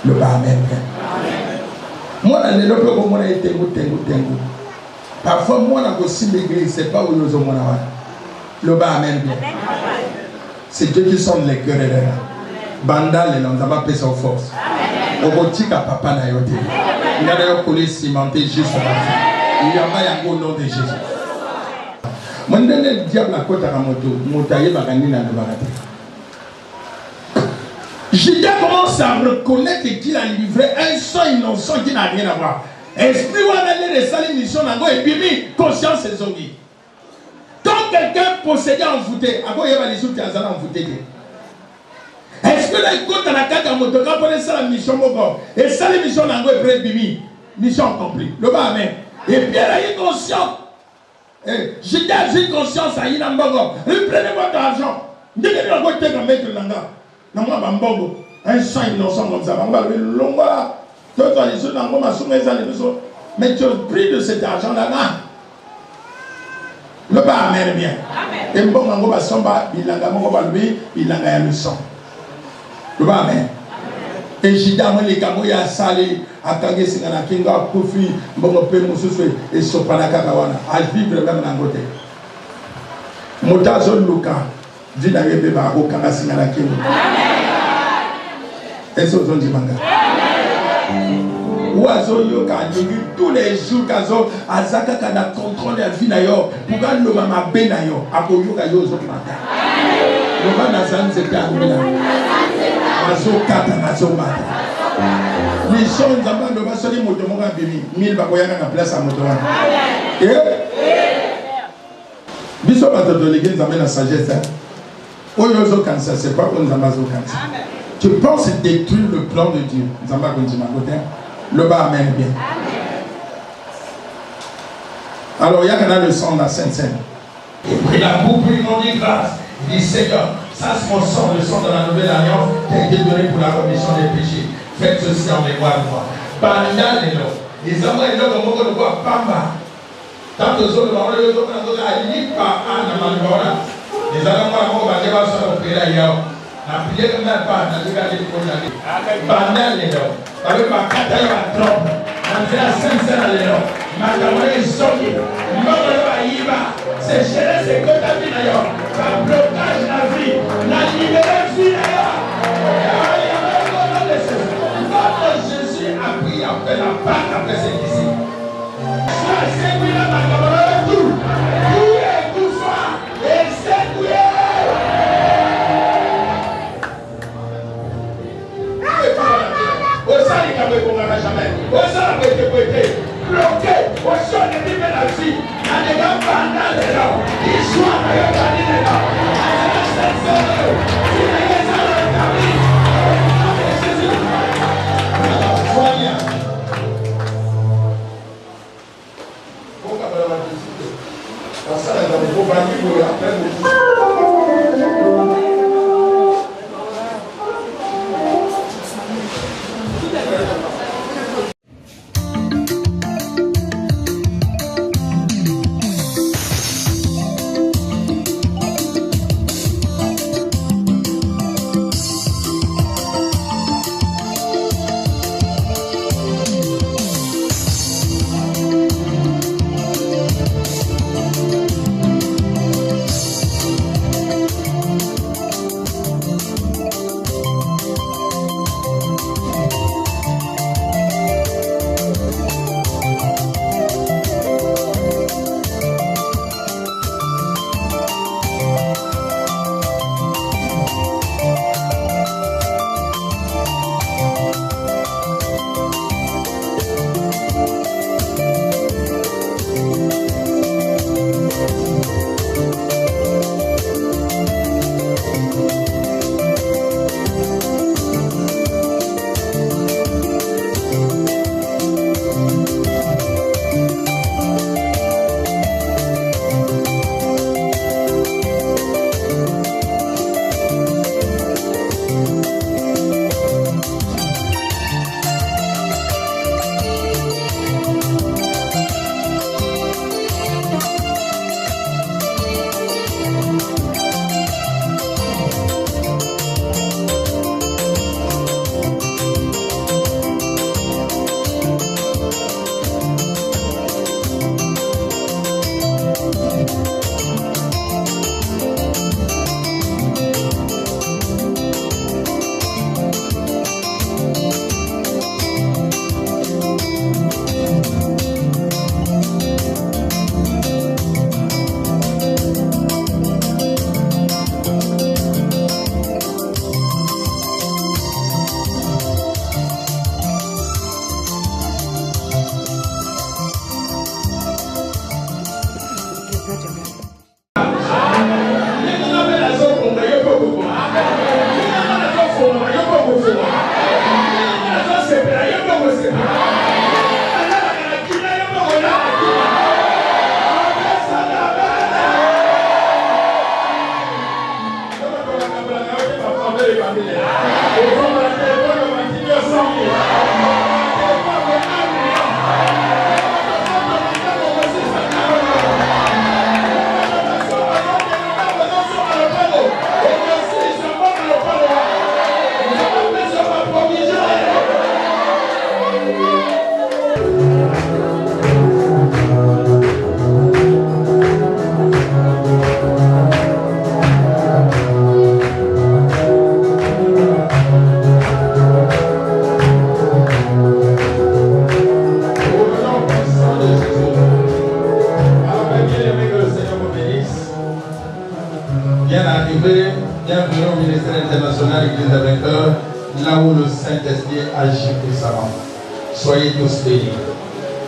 [SPEAKER 2] Le bas, amen. Moi, dans les lopes, moi, j'ai été tengo. Parfois, moi, dans l'église, c'est pas où nous sommes. Le bas, amen bien. C'est Dieu qui sonne les cœurs. Banda, les noms, ça va passer en force. Au boutique à papa n'a yoté. Il y a d'ailleurs collé cimenté juste à la fin. Il y a pas un nom de Jésus. Mon dernier diable à côté de la moto, mon taillé va gagner dans le baraté. Judas commence à reconnaître qu'il a livré un sang innocent qui n'a rien à voir. Esprit ou aller de salir mission nango et bimi conscience et zongi. Quand quelqu'un possédait envoûté, à quoi il y a les autres qui ont envoûté. Est-ce que les côtes à la carte à moto quand on ça la mission moko et ça les missions nango et près bimi mission accomplie. Le bas amen. Et Pierre a eu conscience. Judas a eu conscience à Inambogo. Prenez votre argent. Dès que vous avez été comme maître nanga, nango bambongo un sang innocent comme ça, bamba le longo là. Mais tu as pris de cet argent là. Le bas amène bien. Et bon, on va s'embarquer, il a le sang. Le bas amène. Et Judas, les camoya salé, à Kagé Singana Kinga, Kofi, Monope, Moussoué, et Sopanaka Kawana. À vivre même dans le côté. Motazo Luka, Dinaye Beba, au Kanga Singana Kinga. Et ce sont des mangas. Oiseau yoka tous les jours kazo azaka kana contrôle la vie nayo pour que le mama benayo akoyoka yo zo mata le mama sanze kamina azo kata nazo mata les gens nzamba ndo basoli moto moka bimi 1000 bakoyaka na place à moto wana biso bato de l'église nzamba na sagesse oyo zo kansa c'est pas on nzamba zo kansa tu penses détruire le plan de Dieu nzamba konjima côté. Le bas amène bien. Alors, il y a le sang de la Sainte-Seine. Il prit la coupe, il m'en dit grâce. Il dit Seigneur, ça c'est mon sang, le sang de la nouvelle alliance qui a été donné pour la rémission des péchés. Faites ceci en mémoire de moi. Banda les noms. Les hommes et les hommes ont de quoi Pamba. Tant que les hommes les hommes à l'Ipa, à la Malbora. Les hommes ont basé sur le prière ailleurs. La prière ne m'a pas, n'a pas été pour l'année. Banda les noms. Avec ma cataille à trompe, on a 500 à l'heure. Ma camarade est sortie. C'est chez c'est que ta vie d'ailleurs. Un blocage la vie. La libérer vie d'ailleurs. Quand Jésus a pris après la Pâque, après ses disciples. Ça c'est oui là, ma camarade tout. Tout est tout fort. Et c'est tout. Jamais. Ça, les amis, faut pas dire après. Soyez tous bénis.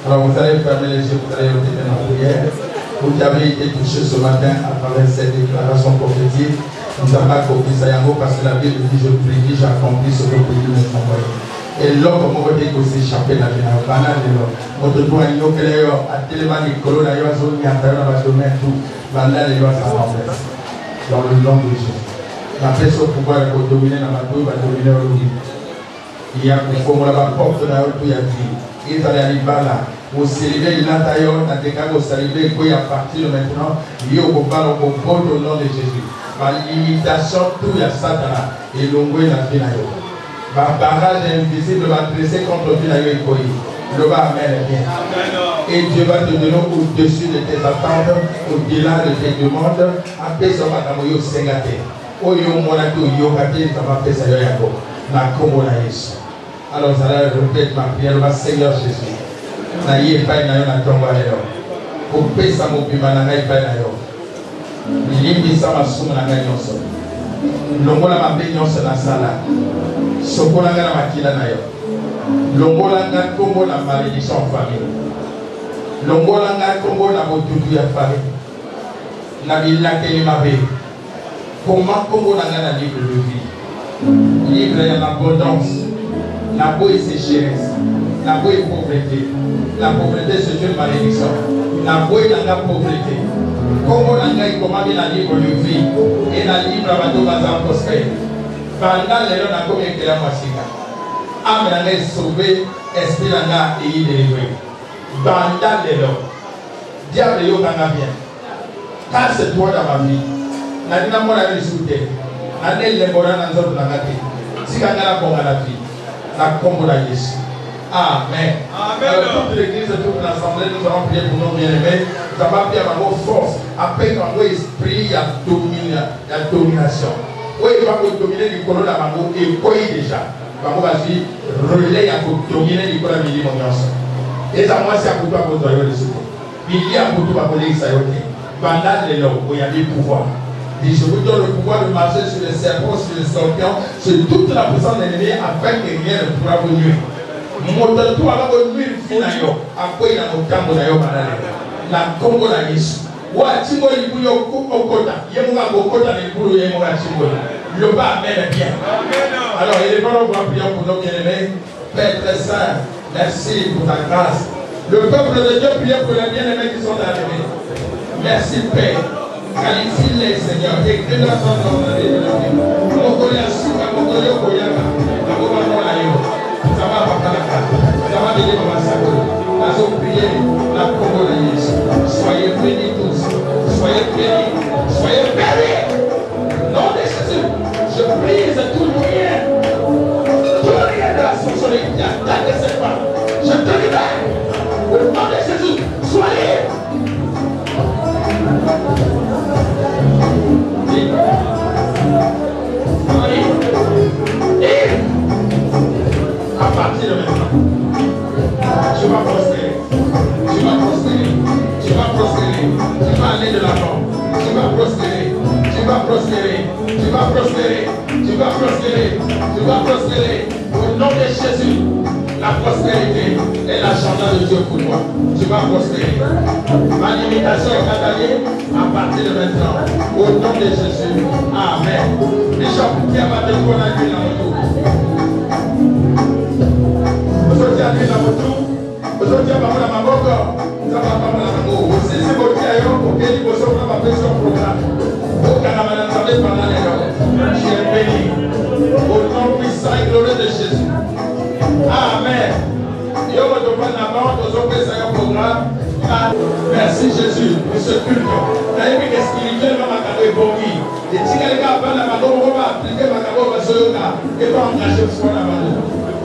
[SPEAKER 2] Alors vous allez fermer les yeux, vous allez retirer en prière. Vous qui avez été touchés ce matin à travers cette déclaration prophétique, nous avons accompli ça parce que la Bible dit je prie, j'accomplis ce que vous nous envoyez. Et l'homme m'a dit que c'est échappé la vie. Notre doigt est à tellement de colonnes, il y a un zone qui a un domaine tout. Maintenant, il y a sa remplace. Dans le nom de Jésus. La personne pouvoir dominer dans ma vie va dominer au lit. Il y a comme la porte de la il y a dit, il est allé là, au célébrer l'intérieur, dans des cas où célébrer, il y a partir maintenant, il y a au bal au nom de Jésus. Par l'imitation, tout y a Satan et l'ongoué la vie. Par barrage invisible va dresser contre vie et Koyi. Le va amène bien. Et Dieu va te donner au-dessus de tes attentes, au-delà de tes demandes, après ça va t'amener au Sengate. Au yo monato yo kate, ça va faire ça yako. Na komo na Yesu. Alors, ça va répéter ma prière, ma Seigneur Jésus. Na yé pas na yo na tomba leo. Pour pesa mo bima na ngai pas na yo. Limbi sa masuma na ngai nyonso. Longola mabe nyonso na sala. Sokola nga na makila na yo. Longola nga kombo na malédiction en famille. Longola nga kombo na botutu ya famille. Na bilakeli mabe. Comment kombo na nga na livre de vie. Livre en abondance. La boue et sécheresse, la boue et pauvreté. La pauvreté c'est une malédiction. La boue est dans la pauvreté. Comment la grille commande la livre de vie et la livre à bateau bazar prospère. Pendant les gens n'a comme écrit la massika. Âme n'a sauvé, esprit n'a et il délivré. Pendant les gens, diable yo n'a bien. Car c'est toi dans ma vie. N'a dit n'a pas la vie sous terre. N'a dit les bords dans notre langage. Si quand la bonne à la vie, la combo la Jésus. Amen. Toute l'église, toute l'assemblée, nous allons prier pour nos bien-aimés. Nous allons prier à vos forces. Après, quand votre esprit, il y a domination. Oui, il va vous dominer du colon à Mamou et quoi déjà. Mamou va dire, relais à vous dominer du colon à Mili Mondiance. Et ça, moi, c'est à vous toi, vous avez le souffle. Il y a pour tout à vous dire, ça y est. Pendant les lois, où il y a des pouvoirs. Et je vous donne le pouvoir de marcher sur les serpents, sur les scorpions, sur toute la puissance de l'ennemi, afin que rien ne pourra vous nuire. Moto tu ala ko nuire fina yo akwai na mutambo na yo banale na kongo na Yesu wa timbo libu yo kokota yemu ga kokota na libu yemu ga timbo le ba amen bien alors il est bon on va prier pour nos bien-aimés. Père très saint, merci pour ta grâce. Le peuple de Dieu prie pour les bien-aimés qui sont arrivés. Merci Père, qualifie-les Seigneur, écris dans ton nom de Dieu. Mon collègue Souka, mon collègue Koyama, la gouvernement la yo. Ça va pas ça va venir dans ma salle. Nous allons prier la parole de Jésus. Soyez bénis tous. Soyez bénis. Soyez bénis. Nom de Jésus. Je brise tout lien. Tout lien de la sorcellerie qui attaque cette femme. Je te libère. Au nom de Jésus. Soyez. À partir de maintenant, tu vas prospérer, tu vas prospérer, tu vas prospérer, tu vas aller de l'avant, tu vas prospérer, tu vas prospérer, tu vas prospérer, tu vas prospérer, tu vas prospérer. Au nom de Jésus, la prospérité est l'agenda de Dieu pour toi. Tu vas prospérer. Ma limitation est catalysée à partir de maintenant. Au nom de Jésus. Amen. Bishop, qui a battu pour la vie dans le tour. Aujourd'hui, à lui, la moto. Aujourd'hui, à la maman, ça va pas mal à la maman. Aussi, c'est votre qui a eu, ok, il faut se faire ma pression programme. Au Canada, vous savez, pendant les gens, je suis béni. Au nom puissant et glorieux de Jésus. Amen. Merci Jésus pour ce culte. Spirituellement, ma carrière est bonne. Et si quelqu'un va la maman, on va appliquer ma carrière et va engager foi la maman.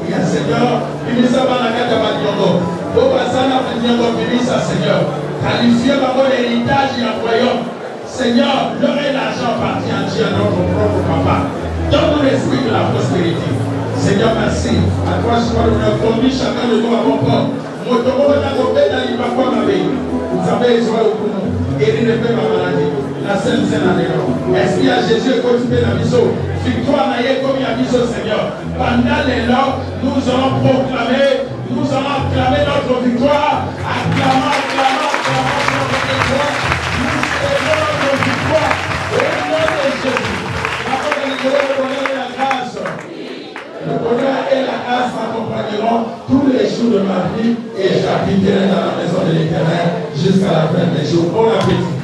[SPEAKER 2] Seigneur, Bimisa Banaka Tabadiongo, Bobasana Bidiongo, Bimisa Seigneur, qualifiez mon héritage et un royaume. Seigneur, l'or et l'argent appartient à Dieu, à notre propre papa. Donne-nous l'esprit de la prospérité. Seigneur, merci. À toi, je crois que nous avons conduit chacun de nous à mon corps. Mon tomo n'a pas d'aller pas quoi ma vie. Vous savez, je vais au bout. Et il ne fait ma maladie. La seule scène à l'élan. Esprit à Jésus, continuez la mission. Victoire naïe comme il y a mission, Seigneur. Pendant l'élan, nous allons proclamer, nous allons acclamer notre victoire. Acclamant, acclamant, acclamant notre victoire. Nous célébrons notre victoire. Au nom de Jésus. Avant de nous donner la grâce. Le bonheur et la grâce m'accompagneront tous les jours de ma vie et j'habiterai dans la maison de l'Éternel jusqu'à la fin des jours. Bon appétit.